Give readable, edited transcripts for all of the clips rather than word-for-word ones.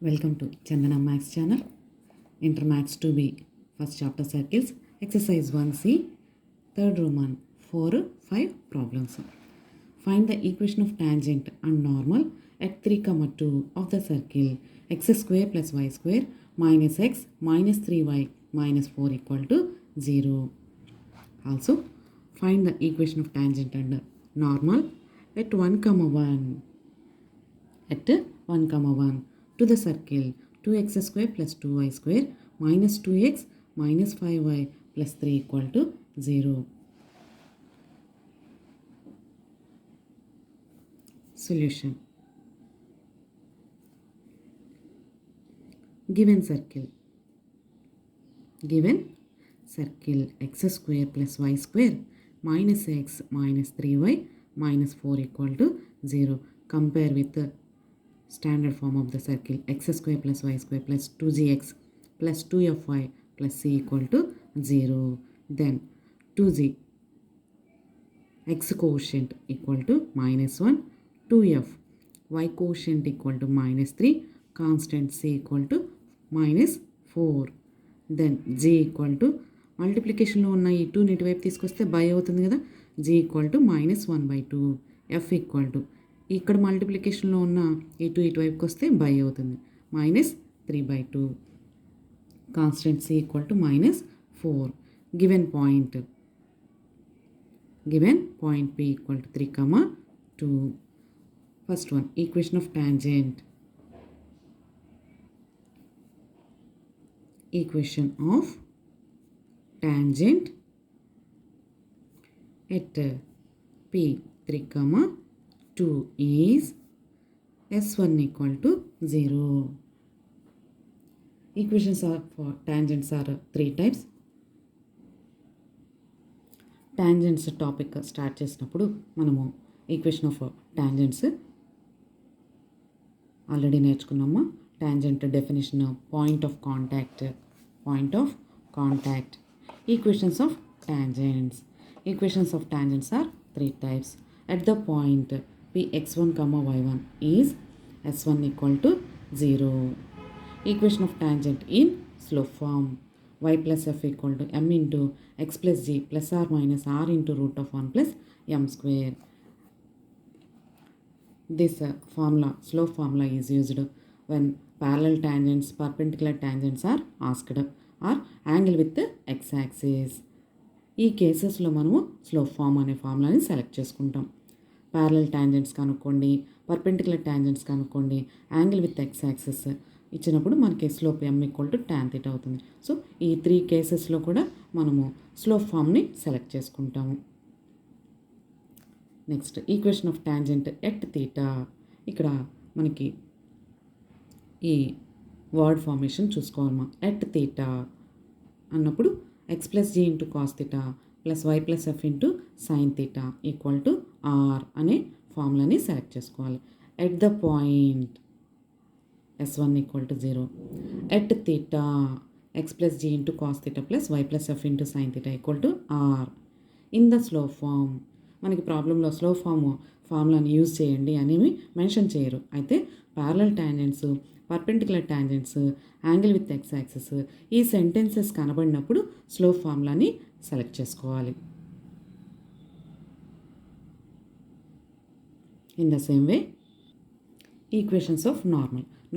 Welcome to Chandana Max channel. Inter Max 2B, first chapter circles, exercise 1C, third Roman, 4, 5 problems. Find the equation of tangent and normal at 3, 2 of the circle x square plus y square minus x minus 3y minus 4 equal to 0. Also, find the equation of tangent and normal at 1, 1. At 1, 1 to the circle 2x square plus 2y square minus 2x minus 5y plus 3 equal to 0. Solution. Given circle x square plus y square minus x minus 3y minus 4 equal to 0. Compare with the standard form of the circle x square plus y square plus 2gx plus 2fy plus c equal to 0. Then 2g x quotient equal to minus 1, 2f y quotient equal to minus 3, constant c equal to minus 4. Then g equal to మల్టిప్లికేషన్లో ఉన్న ఈ 2 ఇటువైపు తీసుకొస్తే by అవుతుంది కదా, g equal to minus 1/2, F equal to ఇక్కడ మల్టిప్లికేషన్లో ఉన్న ఈ 2 ఇటువైపుకి వస్తే బై అవుతుంది minus 3/2, constant C equal to minus 4. Given point p equal to 3, 2. First one equation of tangent. Equation of tangent at p 3, 2 is s1 equal to 0. Equations are for tangents are 3 types. Tangents topic start చేసినప్పుడు మనము equation of tangents already నేర్చుకున్నాము. Tangent definition, point of contact. Equations of tangents. Equations of tangents are 3 types. At the point p x1, y1 is s1 equal to 0. Equation of tangent in slope form. Y plus f equal to m into x plus g plus r minus r into root of 1 plus m square. This slope formula is used when parallel tangents, perpendicular tangents are asked or angle with the x-axis. ఈ కేసెస్లో మనము slope form అనే ఫార్ములాని select చేసుకుంటాం. Parallel tangents కనుక్కోండి, perpendicular tangents కనుక్కోండి, angle with x-axis ఇచ్చినప్పుడు మనకి slope m equal to tan θ అవుతుంది. సో ఈ 3 కేసెస్లో కూడా మనము స్లోప్ ఫామ్ని సెలెక్ట్ చేసుకుంటాము. Next equation of tangent at θ. ఇక్కడ మనకి ఈ వర్డ్ ఫార్మేషన్ చూసుకోవాలమ్మా. ఎట్ θ అన్నప్పుడు x plus g into cos θ plus y plus f into sine θ equal to r అనే ఫార్ములాని సెలెక్ట్ చేసుకోవాలి. At the point s1 equal to 0. At θ x plus g into cos θ plus y plus f into sine θ equal to r. In the slope form మనకి ప్రాబ్లంలో slope ఫార్ములాని use చేయండి అనేవి mention చేయరు. అయితే parallel tangents, perpendicular tangents, angle with x-axis ఈ sentences కనబడినప్పుడు slope ఫార్ములాని select చేసుకోవాలి. In the same way equations of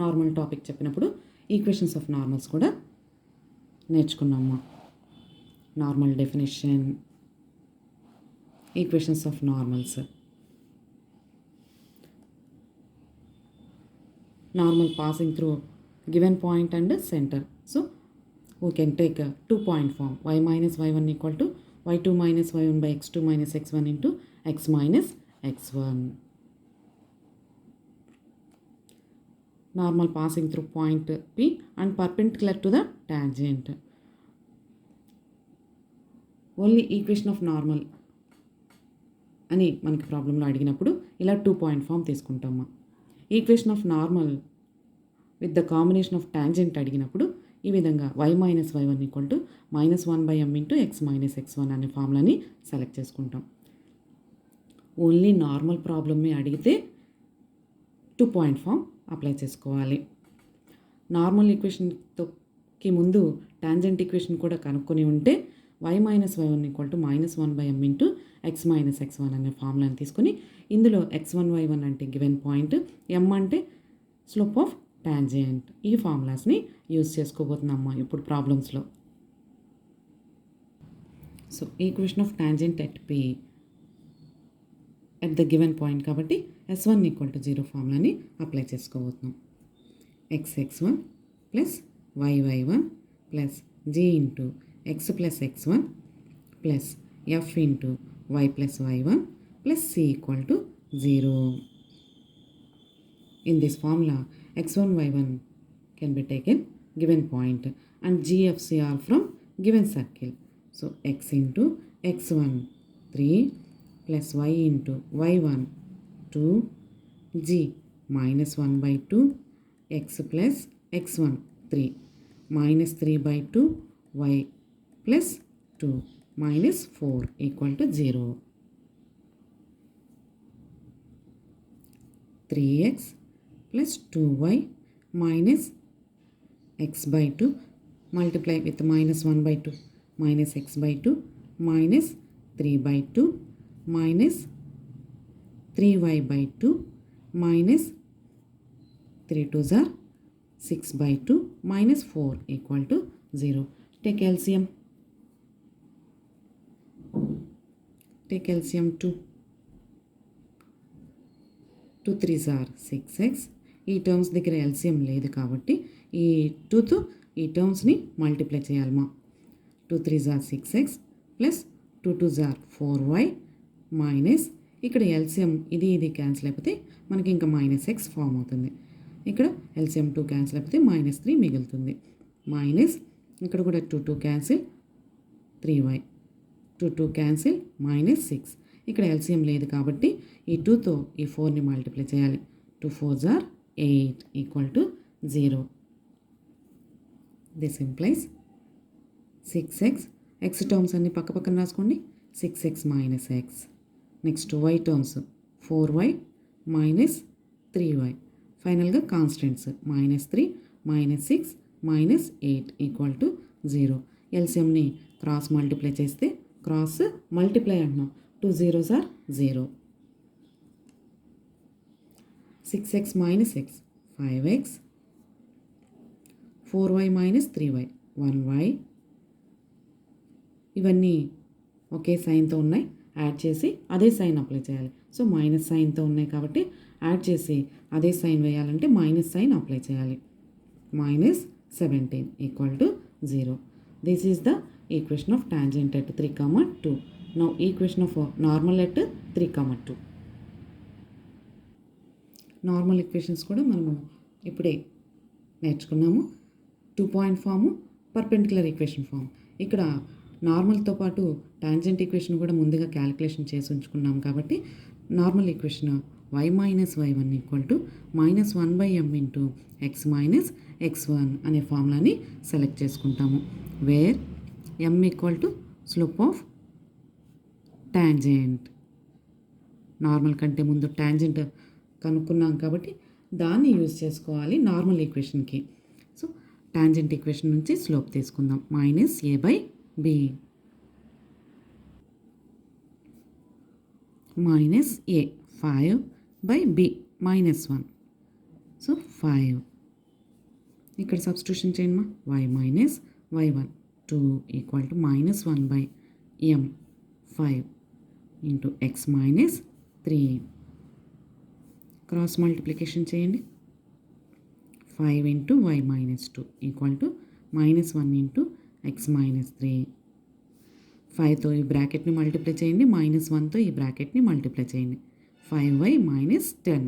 normal topic చెప్పినప్పుడు ఈక్వేషన్స్ ఆఫ్ నార్మల్స్ కూడా నేర్చుకున్నాము. Normal definition, equations of normals. Normal passing through given point and center. So we can take a 2-point form. Y minus y1 equal to y2 minus y1 by x2 minus x1 into x minus x1. Normal passing through point P and perpendicular to the tangent. Only equation of normal అని మనకి ప్రాబ్లంలో అడిగినప్పుడు ఇలా 2-point form తీసుకుంటాము. Equation of normal with the combination of tangent అడిగినప్పుడు ఈ విధంగా y minus y1 equal to minus 1/m into x minus x1 అనే ఫార్ములాని సెలెక్ట్ చేసుకుంటాం. ఓన్లీ నార్మల్ ప్రాబ్లమే అడిగితే 2-point ఫామ్ అప్లై చేసుకోవాలి. నార్మల్ ఈక్వేషన్కి ముందు టాంజెంట్ ఈక్వేషన్ కూడా కనుక్కొని ఉంటే y minus y1 equal to -1/m into x minus x1 అనే ఫార్ములాని తీసుకుని ఇందులో x1 y1 అంటే గివెన్ పాయింట్, m అంటే స్లోప్ ఆఫ్ టాంజెంట్, ఈ ఫార్ములాస్ని యూజ్ చేసుకోబోతున్నామ్మా ఇప్పుడు ప్రాబ్లమ్స్లో. So equation of tangent at P at the given point కాబట్టి s1 ఈక్వల్ టు 0 ఫార్ములాని అప్లై చేసుకోబోతున్నాం. x(x1) plus y(y1) plus g into x plus x1 plus f into y plus y1 plus c equal to 0. In this formula, x1, y1 can be taken given point and g, f, c are from given circle. So, x into x1 3 plus y into y1 2, g minus 1 by 2, x plus x1 3 minus 3 by 2, y plus 2 minus 4 equal to 0. 3x plus 2y minus x by 2 multiply with minus 1 by 2 minus x by 2 minus 3 by 2 minus 3y by 2 minus 3 2s are 6 by 2 minus 4 equal to 0. Take LCM. Take LCM 2. 2 3s are 6x. ఈ terms దగ్గర LCM లేదు కాబట్టి ఈ 2తో ఈ టర్మ్స్ని multiply చేయాలమ్మా. 2 3s are 6x plus 2 2s are 4y minus ఇక్కడ LCM ఇది క్యాన్సిల్ అయిపోతే మనకి ఇంకా -x ఫామ్ అవుతుంది. ఇక్కడ ఎల్సిఎం 2 క్యాన్సిల్ అయిపోతే -3 మిగులుతుంది. మైనస్ ఇక్కడ కూడా 2 2 క్యాన్సిల్ 3y 2 2 క్యాన్సిల్ -6. ఇక్కడ ఎల్సిఎం లేదు కాబట్టి ఈ 2తో ఈ 4ని మల్టిప్లై చేయాలి. 2 4s are 8 equal to 0. This implies 6x. x terms అన్ని పక్క పక్కన రాసుకోండి. 6x minus x. Next y terms 4y minus 3y. ఫైనల్గా కాన్స్టెంట్స్ -3 -6 -8 ఈక్వల్ టు 0. ఎల్సిఎంని క్రాస్ మల్టిప్లై చేస్తే క్రాస్ మల్టిప్లై అంటున్నాం. 2 0s are 0. 6x minus x 5x 4y minus 3y 1y. ఇవన్నీ ఒకే సైన్తో ఉన్నాయి. యాడ్ చేసి అదే సైన్ అప్లై చేయాలి. సో మైనస్ సైన్తో ఉన్నాయి కాబట్టి యాడ్ చేసి అదే సైన్ వేయాలంటే మైనస్ సైన్ అప్లై చేయాలి. -17 equal to 0. This is the equation of tangent at 3, 2. Now equation of normal at 3, 2. Normal equations కూడా మనము ఇప్పుడే నేర్చుకున్నాము. 2 point form, perpendicular equation form. ఇక్కడ నార్మల్తో పాటు టాంజెంట్ ఈక్వేషన్ కూడా ముందుగా క్యాలిక్యులేషన్ చేసి ఉంచుకున్నాం కాబట్టి normal equation y minus y1 equal to -1/m into x minus x1 అనే ఫార్ములాని సెలెక్ట్ చేసుకుంటాము. Where m equal to slope of tangent. Normal కంటే ముందు టాంజెంట్ కనుక్కున్నాం కాబట్టి దాన్ని యూజ్ చేసుకోవాలి నార్మల్ ఈక్వేషన్కి. సో టాంజెంట్ ఈక్వేషన్ నుంచి స్లోప్ తీసుకుందాం. -a/b -a 5/b -1. సో 5 ఇక్కడ సబ్స్టిట్యూషన్ చేయమ్మా. y minus y1 2 equal to -1/m 5 into x minus 3. Cross multiplication చేయండి. 5 into y minus 2 equal to -1 into x minus 3. 5తో ఈ బ్రాకెట్ని మల్టిప్లై చేయండి. -1తో ఈ బ్రాకెట్ని మల్టిప్లై చేయండి. 5y minus 10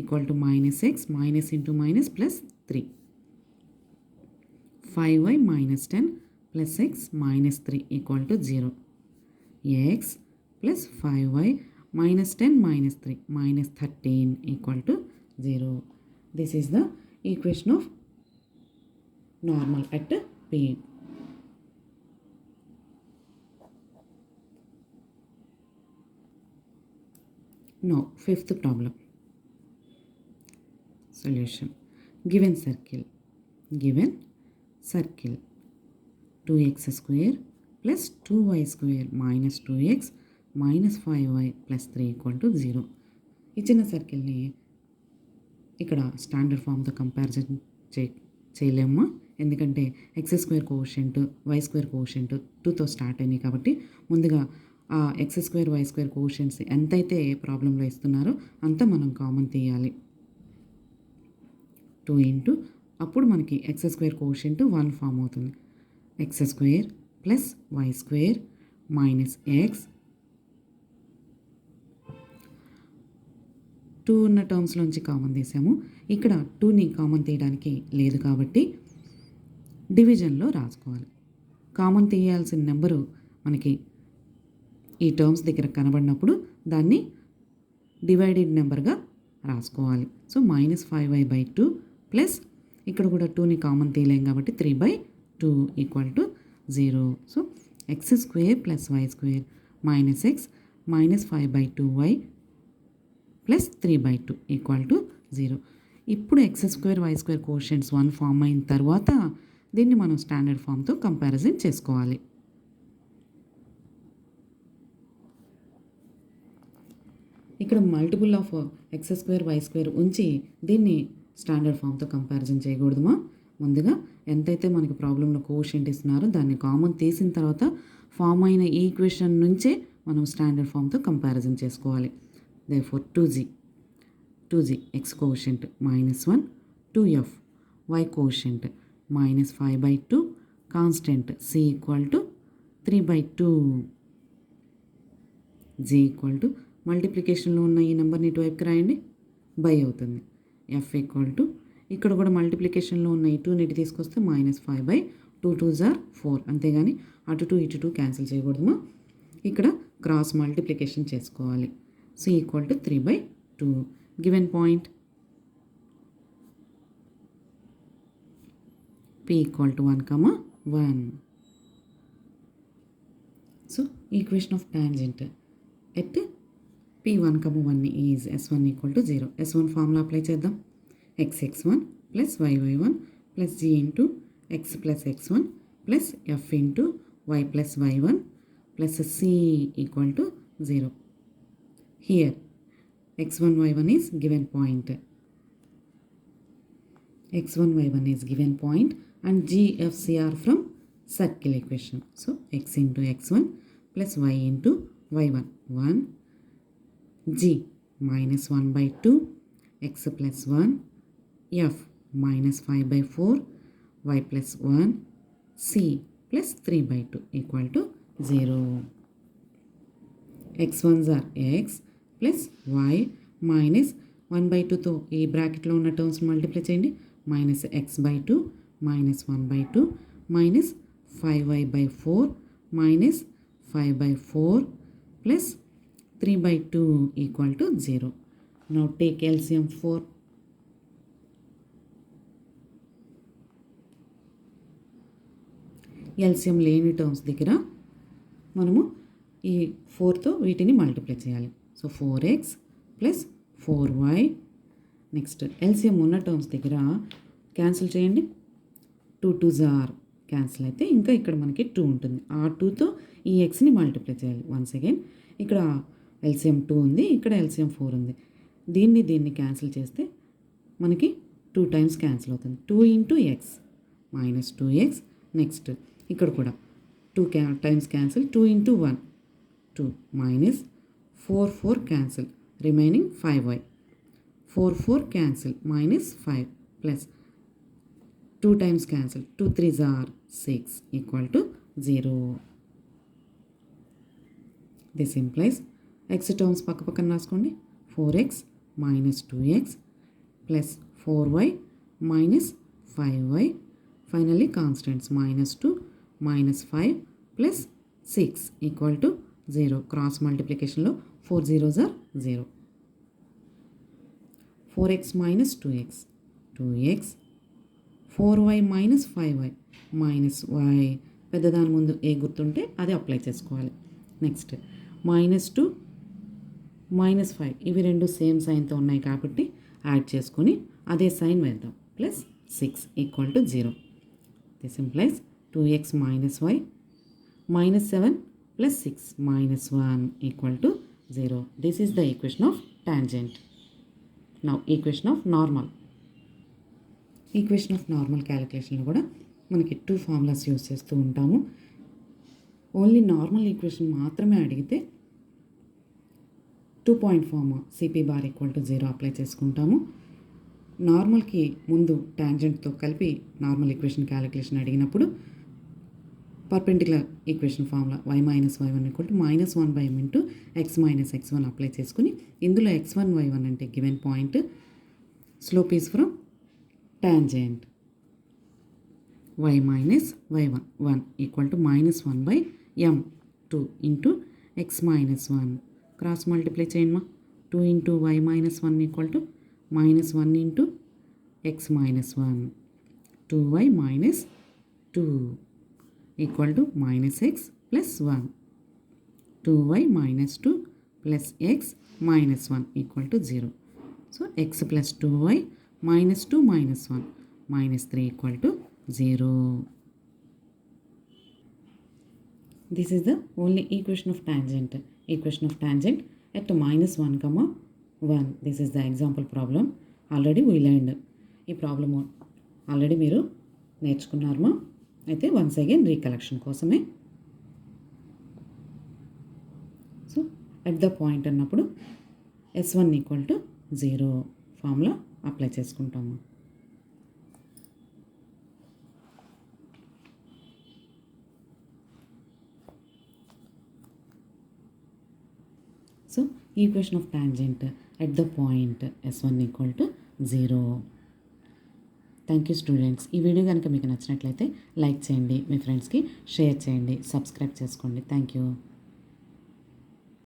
equal to -x minus into minus plus 3. 5y minus 10 plus x minus 3 equal to 0. x plus 5y minus 10 minus 3 minus 13 equal to 0. This is the equation of normal at P. Now, fifth problem. Solution. Given circle given circle 2x square plus 2y square minus 2x minus 5y plus 3 equal to 0. ఇచ్చిన సర్కిల్ని ఇక్కడ standard ఫామ్తో comparison చేయలేమా, ఎందుకంటే X square quotient Y square quotient 2తో start అయినాయి కాబట్టి ముందుగా ఆ X square why square quotients ఎంతైతే ప్రాబ్లంలో ఇస్తున్నారో అంత మనం కామన్ తీయాలి. 2 ఇంటూ అప్పుడు మనకి ఎక్స్ స్క్వేర్ కోషెంట్ 1 ఫామ్ అవుతుంది. X square plus why square minus X 2 ఉన్న టర్మ్స్లోంచి కామన్ తీసాము. ఇక్కడ 2ని కామన్ తీయడానికి లేదు కాబట్టి డివిజన్లో రాసుకోవాలి. కామన్ తీయాల్సిన నెంబరు మనకి ఈ టర్మ్స్ దగ్గర కనబడినప్పుడు దాన్ని డివైడెడ్ నెంబర్గా రాసుకోవాలి. సో -5y/2 ప్లస్ ఇక్కడ కూడా 2ని కామన్ తీయలేం కాబట్టి 3/2 equal to 0. So x square plus why square minus x minus 5/2y plus 3/2 equal to 0. ఇప్పుడు x square why square quotients 1 form అయిన తర్వాత దీన్ని మనం స్టాండర్డ్ ఫామ్తో కంపారిజన్ చేసుకోవాలి. ఇక్కడ multiple of x square why square ఉంచి దీన్ని స్టాండర్డ్ ఫామ్తో కంపారిజన్ చేయకూడదుమా. ముందుగా ఎంతైతే మనకి ప్రాబ్లంలో కోషెంట్ ఇస్తున్నారో దాన్ని కామన్ తీసిన తర్వాత ఫామ్ అయిన ఈక్వేషన్ నుంచే మనం స్టాండర్డ్ ఫామ్తో కంపారిజన్ చేసుకోవాలి. Therefore 2g x quotient -1, 2f y quotient -5/2, constant c equal to 3/2. g equal to మల్టిప్లికేషన్లో ఉన్న ఈ నెంబర్ని ఇటువైపుకి రాయండి, బై అవుతుంది. f ఈక్వల్ టు ఇక్కడ కూడా మల్టిప్లికేషన్లో ఉన్న ఈ 2ని ఇటు తీసుకొస్తే -5/2 2s are 4, అంతేగాని అటు 2 ఇటు 2 క్యాన్సిల్ చేయకూడదుమా. ఇక్కడ క్రాస్ మల్టిప్లికేషన్ చేసుకోవాలి. c equal to 3/2. Given point p equal to 1, 1. So equation of tangent at p1, 1 is s1 equal to 0. s1 formula apply చేద్దాం. x(x1) plus y(y1) plus g into x plus x1 plus f into y plus y1 plus c equal to 0. Here x1 y1 is given point. x1 y1 is given point and g f c are from circle equation. So x into x1 plus y into y1 1 g -1/2 x plus 1 f -5/4 y plus 1 c plus 3/2 equal to 0. x1s are x plus y minus 1/2తో ఈ బ్రాకెట్లో ఉన్న terms multiply చేయండి. -x/2 -1/2 minus 5y/4 minus 5/4 plus 3/2 equal to 0. Now take LCM 4. LCM లేని terms దగ్గర మనము ఈ 4తో వీటిని మల్టిప్లై చేయాలి. So 4x plus 4y. Next LCM ఉన్న టర్మ్స్ దగ్గర క్యాన్సిల్ చేయండి. 2 2s are క్యాన్సిల్ అయితే ఇంకా ఇక్కడ మనకి 2 ఉంటుంది. ఆ 2తో ఈ ఎక్స్ని మల్టిప్లై చేయాలి. వన్స్ అగైన్ ఇక్కడ ఎల్సిఎం 2 ఉంది, ఇక్కడ ఎల్సిఎం 4 ఉంది. దీన్ని క్యాన్సిల్ చేస్తే మనకి 2 టైమ్స్ క్యాన్సిల్ అవుతుంది. 2 into X minus 2x. Next ఇక్కడ కూడా 2 times cancel. 2 into 1 2 minus 4 cancel, remaining 5y. 4 cancel minus 5 plus 2 times cancel. 2 3s are 6 equal to 0. This implies x terms పక్కన రాసుకోండి. 4x minus 2x plus 4y minus 5y. Finally constants -2 -5 plus 6 equal to 0. Cross మల్టిప్లికేషన్లో 4 0s are 0. 4x minus 2x 2x 4y minus 5y minus y పెద్దదాని ముందు ఏ గుర్తుంటే అది apply చేసుకోవాలి. Next -2 -5 ఇవి రెండు same సైన్తో ఉన్నాయి కాబట్టి యాడ్ చేసుకొని అదే సైన్ వేద్దాం. Plus 6 equal to 0. This implies 2x minus y minus 7 plus 6 minus 1 equal to 0. This is the equation of tangent. Now equation of normal. Equation of normal క్యాలిక్యులేషన్లో కూడా మనకి 2 ఫార్ములాస్ యూజ్ చేస్తూ ఉంటాము. ఓన్లీ నార్మల్ ఈక్వేషన్ మాత్రమే అడిగితే 2 point form CP bar equal to 0 apply చేసుకుంటాము. నార్మల్కి ముందు టాంజెంట్తో కలిపి నార్మల్ ఈక్వేషన్ క్యాలిక్యులేషన్ అడిగినప్పుడు perpendicular equation formula y minus y1 equal to minus 1/m into x minus x1 apply చేసుకుని ఇందులో x1 y1 అంటే given point, slope is from tangent y minus y1 1 equal to minus 1/m 2 into x minus 1 cross multiply చేయండి 2 into y minus 1 equal to minus 1 into x minus 1 2y minus 2 equal to minus x plus 1 2y minus 2 plus x minus 1 equal to 0. So x plus 2y minus 2 minus 1 minus 3 equal to 0. This is the only equation of tangent. Equation of tangent at minus 1 comma 1. This is the example problem. Already we learned. ఈ problem already మీరు నేర్చుకున్నారమ్మా. అయితే once again recollection కోసమే. So at the point అన్నప్పుడు s1 equal to 0 formula apply చేసుకుంటాము. So equation of tangent at the point s1 equal to 0. Thank you students. ఈ video కనుక మీకు నచ్చినట్లయితే లైక్ చేయండి, మీ ఫ్రెండ్స్కి షేర్ చేయండి, సబ్స్క్రైబ్ చేసుకోండి. Thank you.